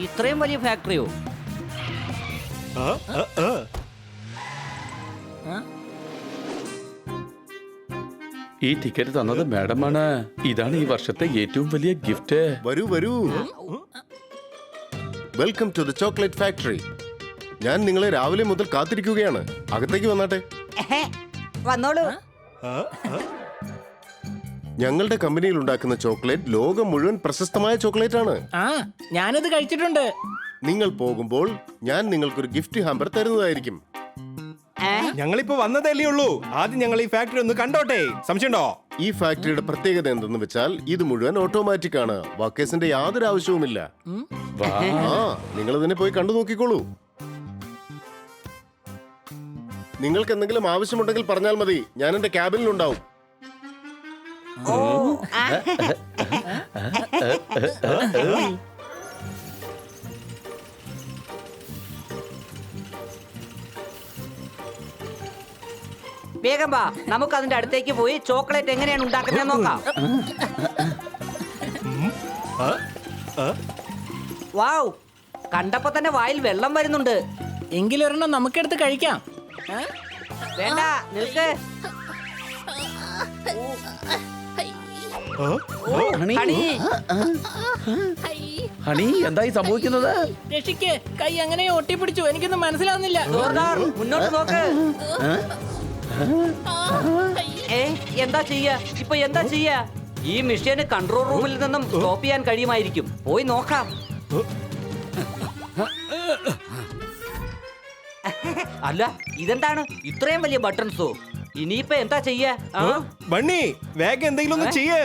ഇത്രയും വലിയ ഫാക്ടറിയോ? ഈ ടിക്കറ്റ് തന്നത് മാഡമാണ്. ഇതാണ് ഈ വർഷത്തെ ഏറ്റവും വലിയ ഗിഫ്റ്റ്. വരൂ വരൂ. Welcome to the chocolate factory. ഞാൻ നിങ്ങളെ രാവിലെ മുതൽ കാത്തിരിക്കുകയാണ്. അകത്തേക്ക് വന്നാട്ടെ. വന്നോളൂ. ഞങ്ങളുടെ കമ്പനിയിൽ ഉണ്ടാക്കുന്ന ചോക്ലേറ്റ് ലോകം മുഴുവൻ പ്രശസ്തമായ ചോക്ലേറ്റ് ആണ്. ഞാനത് കഴിച്ചിട്ടുണ്ട്. നിങ്ങൾ പോകുമ്പോൾ ഞാൻ നിങ്ങൾക്കൊരു ഗിഫ്റ്റ് ഹാമ്പർ തരുന്നതായിരിക്കും. ഞങ്ങളിപ്പോ വന്നതല്ലേ ഉള്ളൂ. ആദ്യം ഞങ്ങൾ ഈ ഫാക്ടറി ഒന്ന് കണ്ടോട്ടെ. സംശയമുണ്ടോ? ഈ ഫാക്ടറിയുടെ പ്രത്യേകത എന്തെന്ന് വെച്ചാൽ ഇത് മുഴുവൻ ഓട്ടോമാറ്റിക് ആണ്. വർക്കേഴ്സിന്റെ യാതൊരു ആവശ്യവുമില്ല. നിങ്ങൾ ഇതിനെ പോയി കണ്ടു നോക്കിക്കോളൂ. നിങ്ങൾക്ക് എന്തെങ്കിലും ആവശ്യമുണ്ടെങ്കിൽ പറഞ്ഞാൽ മതി. ഞാൻ എന്റെ ക്യാബിനിലുണ്ടാവും. വേഗം വാ, നമുക്ക് അതിന്റെ അടുത്തേക്ക് പോയി ചോക്ലേറ്റ് എങ്ങനെയാണ് ഉണ്ടാക്കുന്നത് നോക്കാം. വാവ്, കണ്ടപ്പോ തന്നെ വായിൽ വെള്ളം വരുന്നുണ്ട്. എങ്കിലൊരെണ്ണം നമുക്കെടുത്ത് കഴിക്കാം. വേണ്ട, നിൽക്ക്. ഹണി, എന്തായി സംഭവിക്കുന്നത്? രക്ഷിക്ക്, കൈ അങ്ങനെ ഒട്ടിപ്പിടിച്ചു. എനിക്കൊന്നും മനസ്സിലാവുന്നില്ല. മുന്നോട്ട് നോക്ക്. എന്താ ചെയ്യാ ഇപ്പൊ? എന്താ ചെയ്യാ? ഈ മിഷീന് കൺട്രോൾ റൂമിൽ നിന്നും സ്റ്റോപ്പ് ചെയ്യാൻ കഴിയുമായിരിക്കും. പോയി നോക്കാം. അല്ല, ഇതെന്താണ് ഇത്രയും വലിയ ബട്ടൺസോ? ഇനിയിപ്പോ എന്താ ചെയ്യാ? ബണ്ണി, വേഗം എന്തെങ്കിലും ഒന്ന് ചെയ്യേ.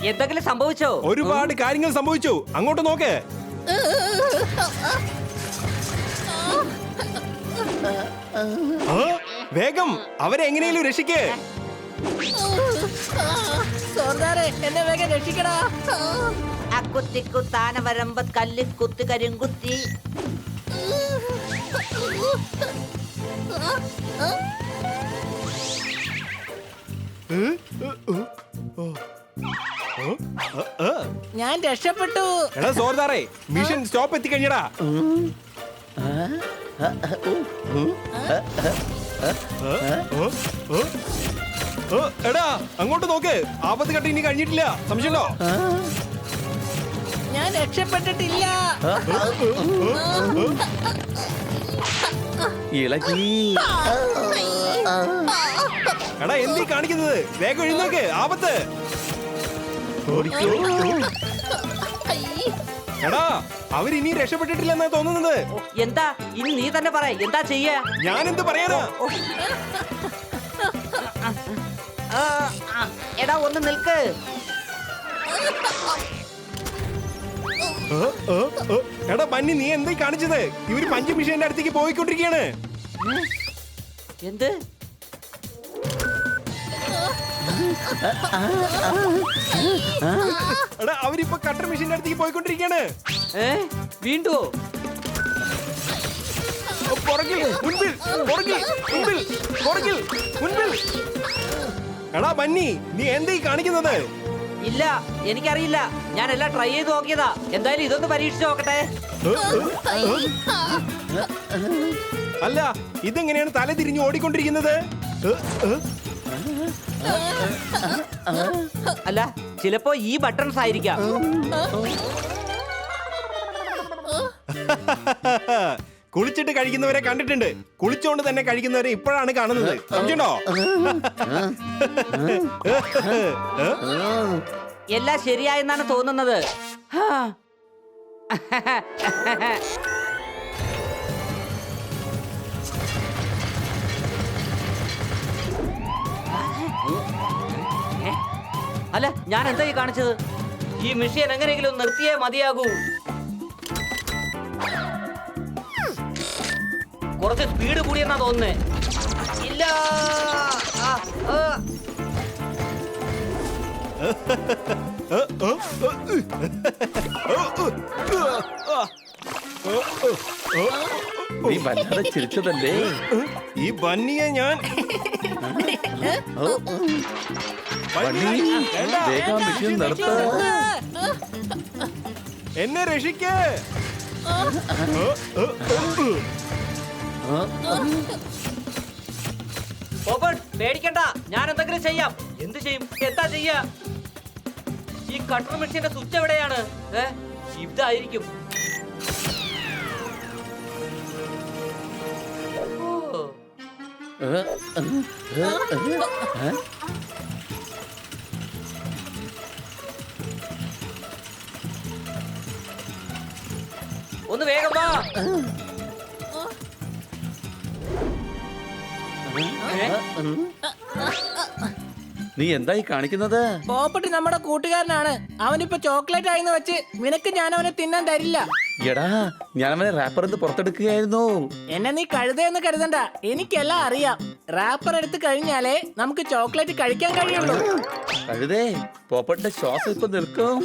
എന്തെങ്കിലും സംഭവിച്ചോ? ഒരുപാട് കാര്യങ്ങൾ സംഭവിച്ചു. അങ്ങോട്ട് നോക്ക്. വേഗം അവരെ എങ്ങനെയും രക്ഷിക്ക്. എന്നെ വേഗം രക്ഷിക്കടാ. അക്കുത്തിക്കുത്താന വരമ്പ കല്ലി കുത്തി കരിങ്കുത്തി. ഞാൻ രക്ഷപ്പെട്ടു. എടാ സോർദാറേ, മിഷൻ സ്റ്റോപ്പ് എത്തിക്കഴിഞ്ഞടാ. എടാ അങ്ങോട്ട് നോക്ക്. ആപത്ത് ഘട്ടം ഇനി കഴിഞ്ഞിട്ടില്ല. സംശയമുണ്ടോ? ഞാൻ രക്ഷപ്പെട്ടിട്ടില്ല. ഇളകി. എടാ എന്തീ കാണിക്കുന്നത്? വേഗം എഴുന്നേക്ക്, ആപത്ത്. എടാ അവരിനി രക്ഷപ്പെട്ടിട്ടില്ലെന്നാ തോന്നുന്നത്. എന്താ ഇനി നീ തന്നെ പറ, എന്താ ചെയ്യാ? ഞാൻ എന്ത് പറയാനാ? എടാ ഒന്ന് നിൽക്ക്. എടാ ബണ്ണി, നീ എന്താ കാണിച്ചത്? ഇവര് പഞ്ച് മിഷന്റെ അടുത്തേക്ക് പോയിക്കൊണ്ടിരിക്കുകയാണ്. എന്ത്? എടാ അവരിപ്പോ കട്ടർ മിഷന്റെ അടുത്തേക്ക് പോയിക്കൊണ്ടിരിക്കുകയാണ്. വീണ്ടും പുറകിൽ, മുൻപിൽ, പുറകിൽ, മുൻപിൽ, പുറകിൽ, മുൻപിൽ. എടാ ബണ്ണി, നീ എന്താ കാണിക്കുന്നത്? ഇല്ല എനിക്കറിയില്ല. ഞാൻ എല്ലാം ട്രൈ ചെയ്ത് നോക്കിയതാ. എന്തായാലും ഇതൊന്ന് പരീക്ഷിച്ച് നോക്കട്ടെ. അല്ല ഇതെങ്ങനെയാണ് തല തിരിഞ്ഞ് ഓടിക്കൊണ്ടിരിക്കുന്നത്? അല്ല ചിലപ്പോ ഈ ബട്ടൺസ് ആയിരിക്കാം. കുളിച്ചിട്ട് കഴിക്കുന്നവരെ കണ്ടിട്ടുണ്ട്, കുളിച്ചോണ്ട് തന്നെ കഴിക്കുന്നവരെ ഇപ്പോഴാണ് കാണുന്നത്. സംശയമുണ്ടോ? എല്ലാം ശരിയായെന്നാണ് തോന്നുന്നത്. ഹാ. അല്ല ഞാൻ എന്താ ഈ കാണിച്ചത്? ഈ മെഷീൻ എങ്ങനെയെങ്കിലും നിർത്തിയേ മതിയാകൂ. കുറച്ച് സ്പീഡ് കൂടിയെന്നാ തോന്നുന്നേ. ഇല്ല ആ, ആ. നീ വല്ലാതെ ചിരിച്ചതല്ലേ? ഈ ബന്നിയെ ഞാൻ ബണ്ണി, വേഗം മെഷീൻ നിർത്ത. എന്നെ രക്ഷിക്ക്. പോപ്പട്ട്, പേടിക്കണ്ട, ഞാൻ എന്തെങ്കിലും ചെയ്യാം. എന്ത് ചെയ്യും? എന്താ ചെയ്യാ? ഈ കട്ടർ മെഷീന്റെ സ്വിച്ച് എവിടെയാണ്? ഇതായിരിക്കും. ഓ. ഒന്ന് വേഗം വാ. നീ എന്തായി കാണിക്കുന്നത്? പോപ്പട്ടി നമ്മുടെ കൂട്ടുകാരനാണ്. അവനിപ്പോ ചോക്ലേറ്റ് ആയിന്ന് വെച്ച് നിനക്ക് ഞാൻ അവനെ തിന്നാൻ തരില്ല. എടാ ഞാൻ അവനെ റാപ്പറിന്ന് പുറത്തെടുക്കുകയായിരുന്നു. എന്നെ നീ കഴുതയെന്ന് കരുതണ്ട, എനിക്കെല്ലാം അറിയാം. റാപ്പർ എടുത്ത് കഴിഞ്ഞാലേ നമുക്ക് ചോക്ലേറ്റ് കഴിക്കാൻ കഴിയുള്ളൂ. കഴുതേ, പോപ്പട്ടിന്റെ ശ്വാസം ഇപ്പൊ നിൽക്കും.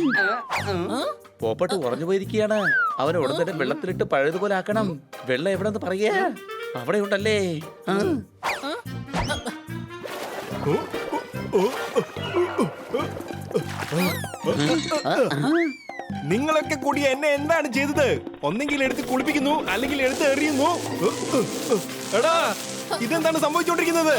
പോപ്പട്ട് ഉറഞ്ഞു പോയിരിക്കുകയാണ്. അവനെ ഉടൻ തന്നെ വെള്ളത്തിലിട്ട് പഴയതുപോലെ ആക്കണം. വെള്ളം എവിടെന്ന് പറയാ? അവിടെ ഉണ്ടല്ലേ. നിങ്ങളൊക്കെ കൂടി എന്നെ എന്താണ് ചെയ്തത്? ഒന്നെങ്കിൽ എടുത്ത് കുളിപ്പിക്കുന്നു, അല്ലെങ്കിൽ എടുത്ത് എറിയുന്നു. എടാ ഇതെന്താണ് സംഭവിച്ചുകൊണ്ടിരിക്കുന്നത്?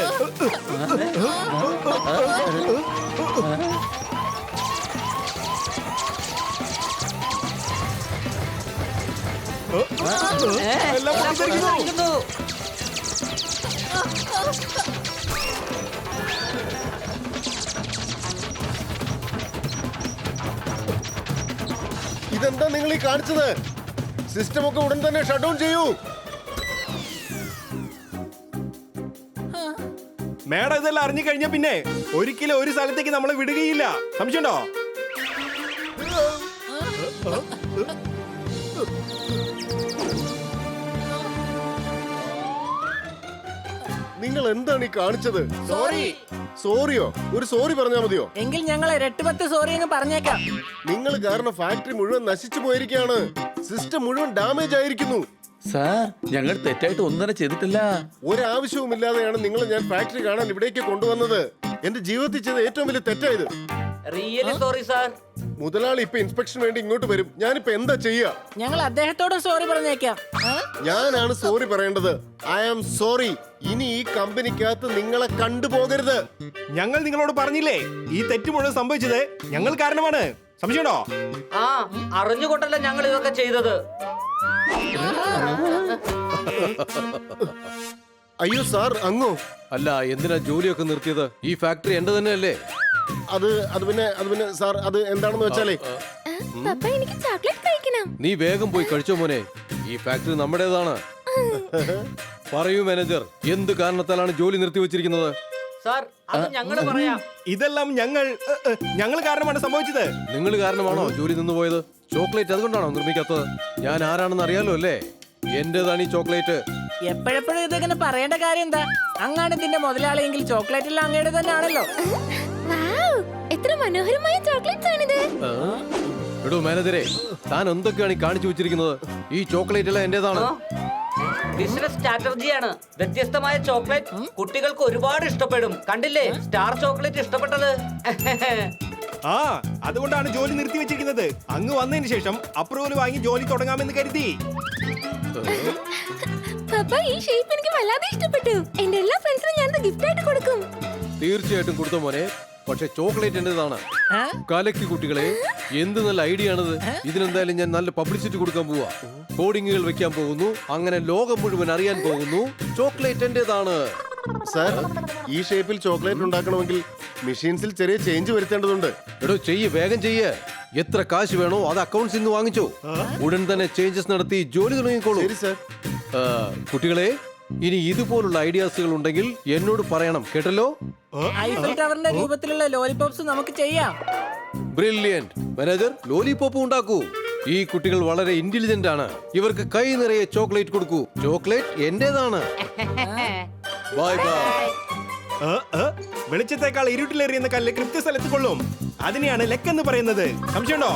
എല്ലാം പൊട്ടിത്തെറിക്കുന്നു. ഇതെന്താ നിങ്ങൾ ഈ കാണിച്ചത്? സിസ്റ്റം ഒക്കെ ഉടൻ തന്നെ ഷട്ട് ഡൗൺ ചെയ്യൂ. മേഡം ഇതെല്ലാം അറിഞ്ഞു കഴിഞ്ഞ പിന്നെ ഒരിക്കലും ഒരു സ്ഥലത്തേക്ക് നമ്മളെ വിടുകയില്ല. സംശയമുണ്ടോ? നിങ്ങൾ എന്താണ് ഈ കാണിച്ചത്? സോറി. സോറിയോ? ഒരു സോറി പറഞ്ഞാൽ മതിയോ? എങ്കിൽ ഞങ്ങൾ 8-10 സോറി എന്ന് പറഞ്ഞേക്കാം. നിങ്ങൾ കാരണം ഫാക്ടറി മുഴുവൻ നശിച്ചു പോയിരിക്കുകയാണ്. സിസ്റ്റം മുഴുവൻ ഡാമേജ് ആയിരിക്കുന്നു. സാർ, ഞങ്ങൾ തെറ്റായിട്ട് ഒന്നും തന്നെ ചെയ്തിട്ടില്ല. ഒരാവശ്യവുമില്ലാതെയാണ് നിങ്ങൾ ഞാൻ ഫാക്ടറി കാണാൻ ഇവിടേക്ക് കൊണ്ടുവന്നത്. എന്റെ ജീവിതത്തിൽ ചെയ്ത ഏറ്റവും വലിയ തെറ്റായത്. Really sorry sir. മുതലാളി ഇപ്പൊ ഇൻസ്പെക്ഷൻ വേണ്ടി ഇങ്ങോട്ട് വരും. ഞാനിപ്പോ എന്താ ചെയ്യാ? ഞങ്ങൾ അദ്ദേഹത്തോടും സോറി പറഞ്ഞേക്കാം. ഞാനാണ് സോറി പറയേണ്ടത്. I am sorry. ഇനി ഈ കമ്പനിക്കകത്ത് നിങ്ങളെ കണ്ടുപോകരുത്. ഞങ്ങൾ നിങ്ങളോട് പറഞ്ഞില്ലേ, ഈ തെറ്റ് മുഴുവൻ സംഭവിച്ചത് ഞങ്ങൾ കാരണമാണ്. സംശയമുണ്ടോ? ആ, അറിഞ്ഞുകൊണ്ടല്ല ഞങ്ങൾ ഇതൊക്കെ ചെയ്തത്. അയ്യോ സാർ, അങ്ങോ? അല്ല, എന്തിനാ ജോലിയൊക്കെ നിർത്തിയത്? ഈ ഫാക്ടറി എന്റെ തന്നെയല്ലേ? അത് പിന്നെ സാർ, അത് എന്താണെന്ന് വെച്ചാലേ, പപ്പ എനിക്ക് ചോക്ലേറ്റ് കഴിക്കണം. നീ വേഗം പോയി കഴിച്ചോ മോനെ. ഈ ഫാക്ടറി നമ്മുടേതാണ്. പറയൂ മാനേജർ, എന്ത് കാരണത്താലാണ് ജോലി നിർത്തി വെച്ചിരിക്കുന്നത്? സാർ, അത് ഞങ്ങൾ പറയാം. ഇതെല്ലാം ഞങ്ങൾ കാരണമാണ് സംഭവിച്ചത്. നിങ്ങൾ കാരണമാണോ ജോലി നിന്ന് പോയത്? ചോക്ലേറ്റ് അതുകൊണ്ടാണോ നിർമ്മിക്കാത്തത്? ഞാൻ ആരാണെന്ന് അറിയാലോ അല്ലേ? എന്റേതാണ് ഈ ചോക്ലേറ്റ്. എപ്പോഴെപ്പോഴും ഇതിങ്ങനെ പറയേണ്ട കാര്യം എന്താ? അങ്ങാണ് ഇതിന്റെ മുതലാളിയെങ്കിൽ ചോക്ലേറ്റ് എല്ലാം അങ്ങയുടെ തന്നെ ആണല്ലോ. വൗ, എത്ര മനോഹരമായ ചോക്ലേറ്റ്സ് ആണിത്. എടോ മാനേജരെ, താൻ എന്തൊക്കെയാണ് ഈ കാണിച്ചു വെച്ചിരിക്കുന്നത്? ഈ ചോക്ലേറ്റ് എല്ലാം എന്റേതാണ്. ബിസിനസ് സ്ട്രാറ്റജിയാണ്. വ്യത്യസ്തമായ ചോക്ലേറ്റ് കുട്ടികൾക്ക് ഒരുപാട് ഇഷ്ടപ്പെടും. കണ്ടില്ലേ, സ്റ്റാർ ചോക്ലേറ്റ് ഇഷ്ടപ്പെട്ടത്. ആ അതുകൊണ്ടാണ് ജോലി നിർത്തി വെച്ചിരിക്കുന്നത്. അങ്ങ് വന്നതിന് ശേഷം അപ്രൂവൽ വാങ്ങി ജോലി തുടങ്ങാമെന്ന് കരുതി. പപ്പ ഈ ഷേപ്പ് എനിക്ക് വല്ലാതെ ഇഷ്ടപ്പെട്ടു. എന്റെ എല്ലാ ഫ്രണ്ട്സിനും ഞാൻ ഗിഫ്റ്റ് ആയിട്ട് കൊടുക്കും. തീർച്ചയായിട്ടും കൊടുത്ത മോനെ. പക്ഷെ ചോക്ലേറ്റ് എന്റേതാണ്. കലക്കി കുട്ടികളെ, എന്ത് നല്ല ഐഡിയ ആണിത്. ഇതിനെന്തായാലും ഞാൻ നല്ല പബ്ലിസിറ്റി കൊടുക്കാൻ പോവാ. കോഡിങ്ങുകൾ വെക്കാൻ പോകുന്നു. അങ്ങനെ ലോകം മുഴുവൻ അറിയാൻ പോകുന്നു ചോക്ലേറ്റ് എന്റേതാണ്. സാർ, ഈ ഷേപ്പിൽ ചോക്ലേറ്റ് ഉണ്ടാക്കണമെങ്കിൽ മെഷീൻസിൽ ചെറിയ ചേഞ്ച് വരുത്തേണ്ടതുണ്ട്. എടോ ചെയ്യ്, വേഗം ചെയ്യ്. എത്ര കാശ് വേണോ അത് അക്കൗണ്ട്സിൽ നിന്ന് വാങ്ങിച്ചോ. ഉടൻ തന്നെ ചേഞ്ചസ് നടത്തി ജോലി തുടങ്ങിക്കോളൂ. ശരി സാർ. കുട്ടികളെ, ഇനി ഇതുപോലുള്ള ഐഡിയാസുകൾ ഉണ്ടെങ്കിൽ എന്നോട് പറയണം, കേട്ടല്ലോ. ഐഫൽ ടവറിന്റെ രൂപത്തിലുള്ള ലോലിപോപ്സ് നമുക്ക് ചെയ്യാം. ബ്രില്യന്റ്. മാനേജർ, ലോലിപോപ്പ് ഉണ്ടാക്കൂ. ഈ കുട്ടികൾ വളരെ ഇന്റലിജന്റ് ആണ്. ഇവർക്ക് കൈ നിറയെ ചോക്ലേറ്റ് കൊടുക്കൂ. ചോക്ലേറ്റ് എന്റേതാണ്. Bye bye. വെളിച്ചത്തേക്കാൾ ഇരുട്ടിലെറിയുന്ന കല്ല് കൃത്യസ്ഥലത്ത് കൊള്ളും. അതിനെയാണ് ലെക്ക് എന്ന് പറയുന്നത്. സംശയമുണ്ടോ?